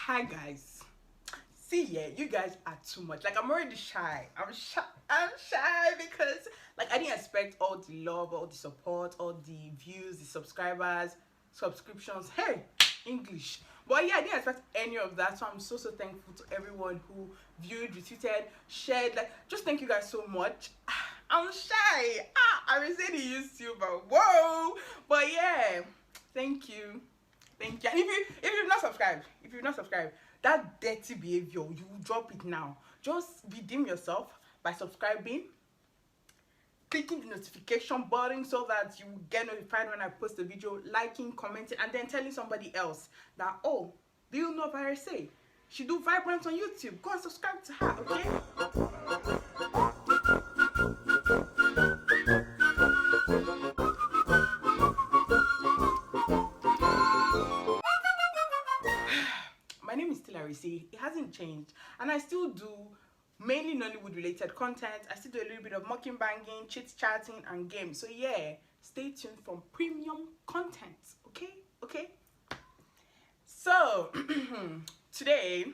Hi guys. See, yeah, you guys are too much. Like, I'm already shy. I'm shy because like I didn't expect all the love, all the support, all the views, the subscribers, subscriptions. Hey, English. But yeah, I didn't expect any of that. So I'm so thankful to everyone who viewed, retweeted, shared. Like, just thank you guys so much. I'm shy. Arese the YouTuber. Whoa. But yeah, thank you. Thank you. And if you've not subscribed, that dirty behavior, you drop it now. Just redeem yourself by subscribing, clicking the notification button so that you get notified when I post a video, liking, commenting, and then telling somebody else that, oh, do you know Arese? She do Viberant on YouTube. Go and subscribe to her, okay? My name is still Arese. It hasn't changed, and I still do mainly Nollywood related content. I still do a little bit of mocking banging, chit chatting, and games. So yeah, stay tuned for premium content. Okay. So today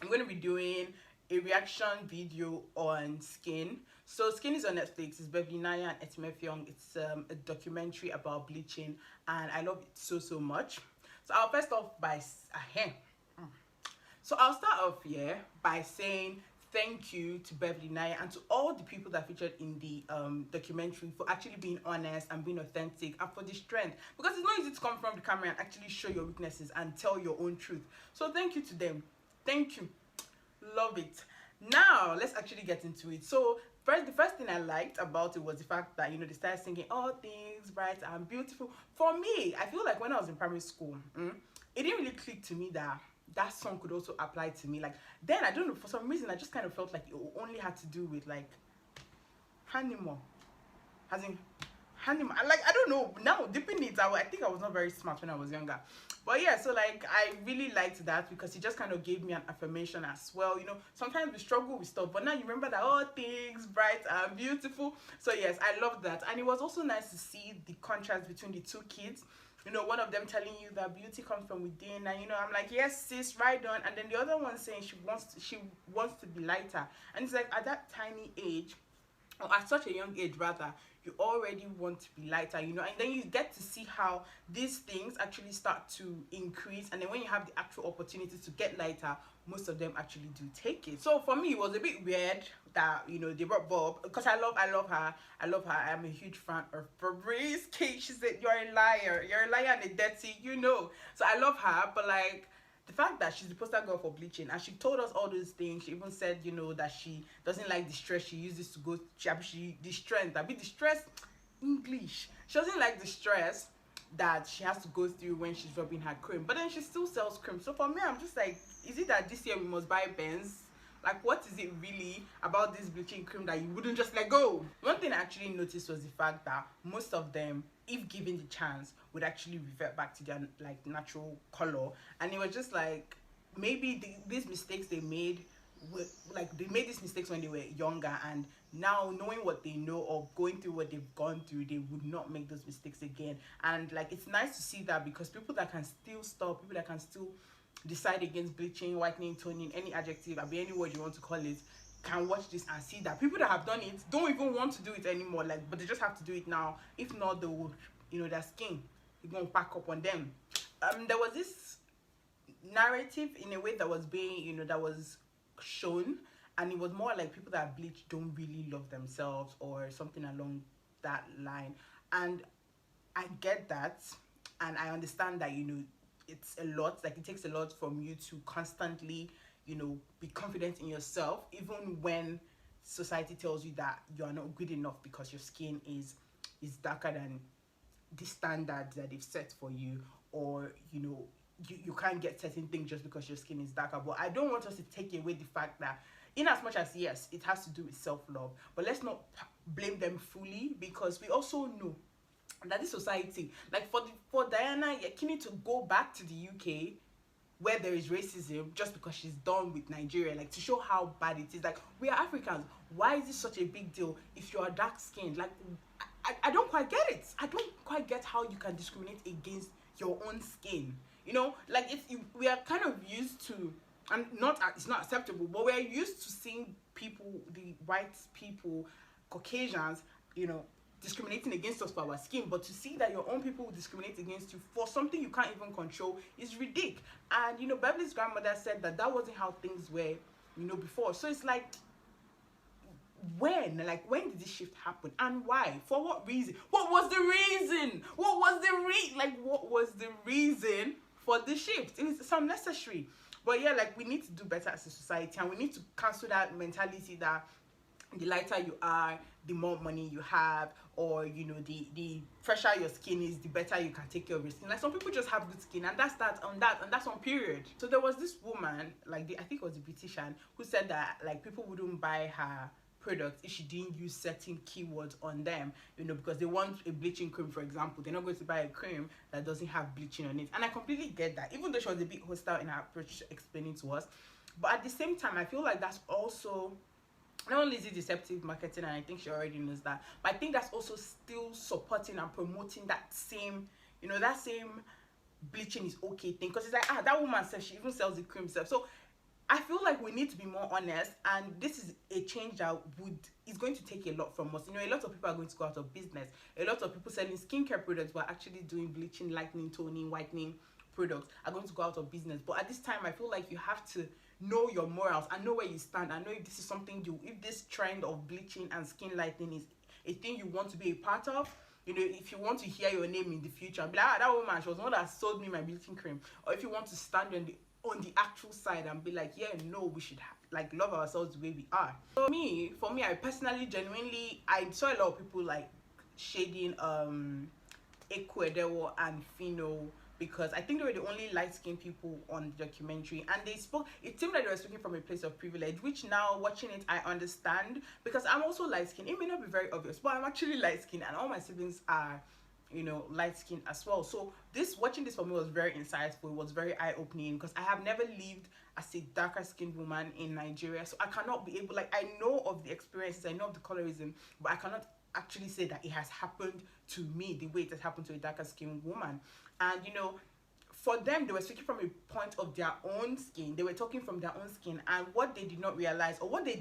I'm going to be doing a reaction video on Skin. So Skin is on Netflix. It's Beverly, Naya, and Etim Effiong. It's a documentary about bleaching, and I love it so much. So I'll first off by So I'll start off here by saying thank you to Beverly, Naya, and to all the people that featured in the documentary for actually being honest and being authentic, and for the strength, because it's not easy to come from the camera and actually show your weaknesses and tell your own truth. So thank you to them. Thank you. Love it. Now let's actually get into it. So the first thing I liked about it was the fact that, you know, they started singing all things bright and beautiful. For me, I feel like when I was in primary school, it didn't really click to me that that song could also apply to me. Like, then I don't know, for some reason I just kind of felt like it only had to do with like animal, as in animal. Like, I don't know, now deep in it, I think I was not very smart when I was younger. But yeah, so like I really liked that because it just kind of gave me an affirmation as well. You know, sometimes we struggle with stuff, but now you remember that all things bright and beautiful. So yes, I loved that. And it was also nice to see the contrast between the two kids. You know, one of them telling you that beauty comes from within, and you know, I'm like, yes sis, right on. And then the other one saying she wants to be lighter. And it's like, at that tiny age, or at such a young age rather, you already want to be lighter, you know. And then you get to see how these things actually start to increase, and then when you have the actual opportunity to get lighter, most of them actually do take it. So for me, it was a bit weird that, you know, they brought Bob, because I love her. I'm a huge fan of Beverly's case. She said, you're a liar and a dirty, you know. So I love her, but like, the fact that she's the poster girl for bleaching, and she told us all those things. She even said, you know, that she doesn't like the stress she uses to go, the strength, that be the stress, English. She doesn't like the stress that she has to go through when she's rubbing her cream, but then she still sells cream. So for me, I'm just like, is it that this year we must buy Benz? Like, what is it really about this bleaching cream that you wouldn't just let go? One thing I actually noticed was the fact that most of them, if given the chance, would actually revert back to their like natural color. And it was just like, maybe these mistakes they made were like, they made these mistakes when they were younger, and now knowing what they know or going through what they've gone through, they would not make those mistakes again. And like, it's nice to see that, because people that can still stop, people that can still decide against bleaching, whitening, toning, any adjective, or any word you want to call it, can watch this and see that people that have done it don't even want to do it anymore. Like, but they just have to do it now. If not, they would, you know, their skin is going to pack up on them. There was this narrative in a way that was being, you know, that was shown, and it was more like people that bleach don't really love themselves or something along that line. And I get that, and I understand that, you know, it's a lot, like it takes a lot from you to constantly, you know, be confident in yourself, even when society tells you that you are not good enough because your skin is darker than the standards that they've set for you, or you know, you can't get certain things just because your skin is darker. But I don't want us to take away the fact that, in as much as yes, it has to do with self-love, but let's not blame them fully, because we also know that this society, like for Diana Yakini to go back to the UK where there is racism just because she's done with Nigeria, like to show how bad it is. Like, we are Africans, why is this such a big deal if you are dark skinned? Like, I don't quite get it. I don't quite get how you can discriminate against your own skin. You know, like we are kind of used to, and not it's not acceptable, but we're used to seeing people, the white people, Caucasians, you know, discriminating against us for our skin. But to see that your own people will discriminate against you for something you can't even control is ridiculous. And you know, Beverly's grandmother said that that wasn't how things were, you know, before. So it's like, when did this shift happen, and why, for what reason? What was the reason for the shift? It was some necessary. But yeah, like, we need to do better as a society, and we need to cancel that mentality that the lighter you are, the more money you have, or you know, the fresher your skin is, the better you can take care of your skin. Like, some people just have good skin, and that's on period. So there was this woman, like, I think it was a Britishan, who said that like people wouldn't buy her products if she didn't use certain keywords on them, you know, because they want a bleaching cream, for example. They're not going to buy a cream that doesn't have bleaching on it. And I completely get that, even though she was a bit hostile in her approach explaining to us. But at the same time, I feel like that's also, not only is it deceptive marketing, and I think she already knows that, but I think that's also still supporting and promoting that same, you know, that same bleaching is okay thing. Because it's like, that woman says she even sells the cream stuff. So I feel like we need to be more honest, and this is a change that is going to take a lot from us. You know, a lot of people are going to go out of business. A lot of people selling skincare products but actually doing bleaching, lightening, toning, whitening products are going to go out of business. But at this time, I feel like you have to know your morals and know where you stand, and know if this is something if this trend of bleaching and skin lightening is a thing you want to be a part of. You know, if you want to hear your name in the future, be like, that woman, she was the one that sold me my bleaching cream. Or if you want to stand on the actual side and be like, yeah, no, we should like love ourselves the way we are. For me, I personally, genuinely, I saw a lot of people like shading Osakuearese and Fino, because I think they were the only light-skinned people on the documentary, and it seemed like they were speaking from a place of privilege, which now watching it I understand, because I'm also light-skinned. It may not be very obvious, but I'm actually light-skinned, and all my siblings are, you know, light skin as well. So watching this for me was very insightful. It was very eye-opening, because I have never lived as a darker skinned woman in Nigeria, so I cannot be able, like, I know of the experiences, I know of the colorism, but I cannot actually say that it has happened to me the way it has happened to a darker skinned woman. And you know, for them, they were speaking from a point of their own skin. They were talking from their own skin, and what they did not realize, or what they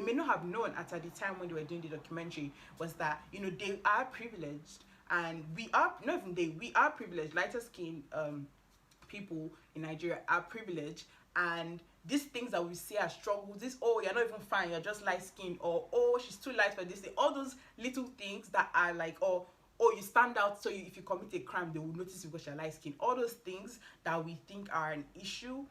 may not have known at the time when they were doing the documentary, was that, you know, they are privileged. And we are privileged. Lighter skinned people in Nigeria are privileged, and these things that we see as struggles, this, oh, you're not even fine, you're just light skinned, or oh, she's too light for this thing, all those little things that are like, oh, you stand out, so if you commit a crime, they will notice you because you're light skinned. All those things that we think are an issue,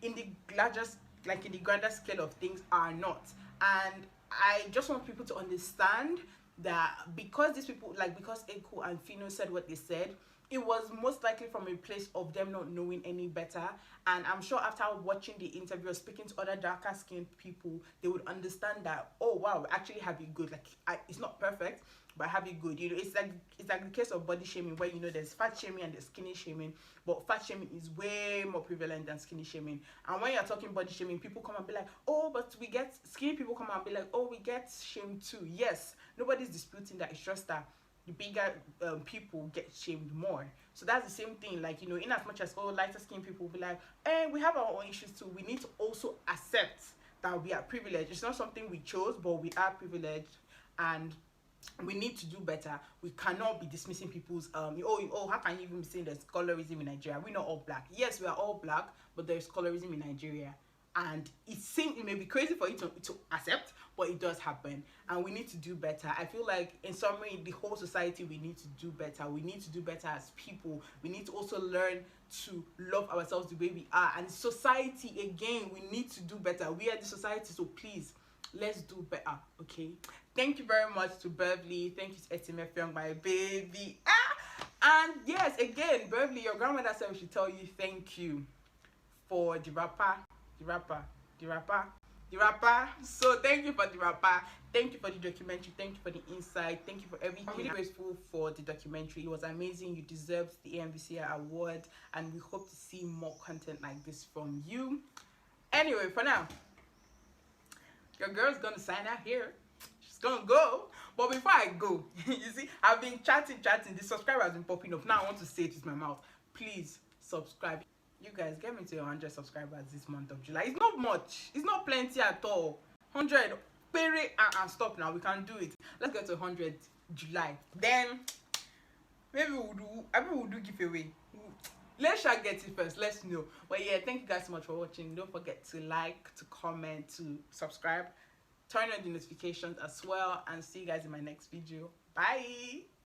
in the largest, like in the grander scale of things, are not. And I just want people to understand that because these people, like, because Eko and Fino said what they said, it was most likely from a place of them not knowing any better. And I'm sure after watching the interview or speaking to other darker skinned people, they would understand that, oh wow, we actually have it good. Like, it's not perfect, but have it good. You know, it's like the case of body shaming, where, you know, there's fat shaming and there's skinny shaming, but fat shaming is way more prevalent than skinny shaming. And when you're talking body shaming, people come and be like, oh, but we get skinny people come and be like, oh, we get shamed too. Yes, nobody's disputing that. It's just that the bigger people get shamed more. So that's the same thing. Like, you know, in as much as lighter skin people will be like, we have our own issues too, we need to also accept that we are privileged. It's not something we chose, but we are privileged, and we need to do better. We cannot be dismissing people's how can you even be saying there's colorism in Nigeria? We're not all black. Yes, we are all black, but there's colorism in Nigeria. And it may be crazy for you to accept, but it does happen, and we need to do better. I feel like, in summary, the whole society, we need to do better. We need to do better as people. We need to also learn to love ourselves the way we are. And society, again, we need to do better. We are the society, so please, let's do better, okay? Thank you very much to Beverly. Thank you to Etim, Effiong, my baby. And yes, again, Beverly, your grandmother said we should tell you thank you for the rapper. So thank you for the rapper. Thank you for the documentary. Thank you for the insight. Thank you for everything. I'm really grateful for the documentary. It was amazing. You deserved the AMVCA award, and we hope to see more content like this from you. Anyway, for now, your girl's gonna sign out here. She's gonna go. But before I go, you see, I've been chatting. The subscriber has been popping up. Now I want to say it with my mouth. Please subscribe. You guys get me to 100 subscribers this month of July. It's not much, it's not plenty at all. 100 pere and stop now. We can do it. Let's get to 100 July, then maybe we'll do giveaway. Let's get it first. Let's know. But yeah, thank you guys so much for watching. Don't forget to like, to comment, to subscribe, turn on the notifications as well, and see you guys in my next video. Bye.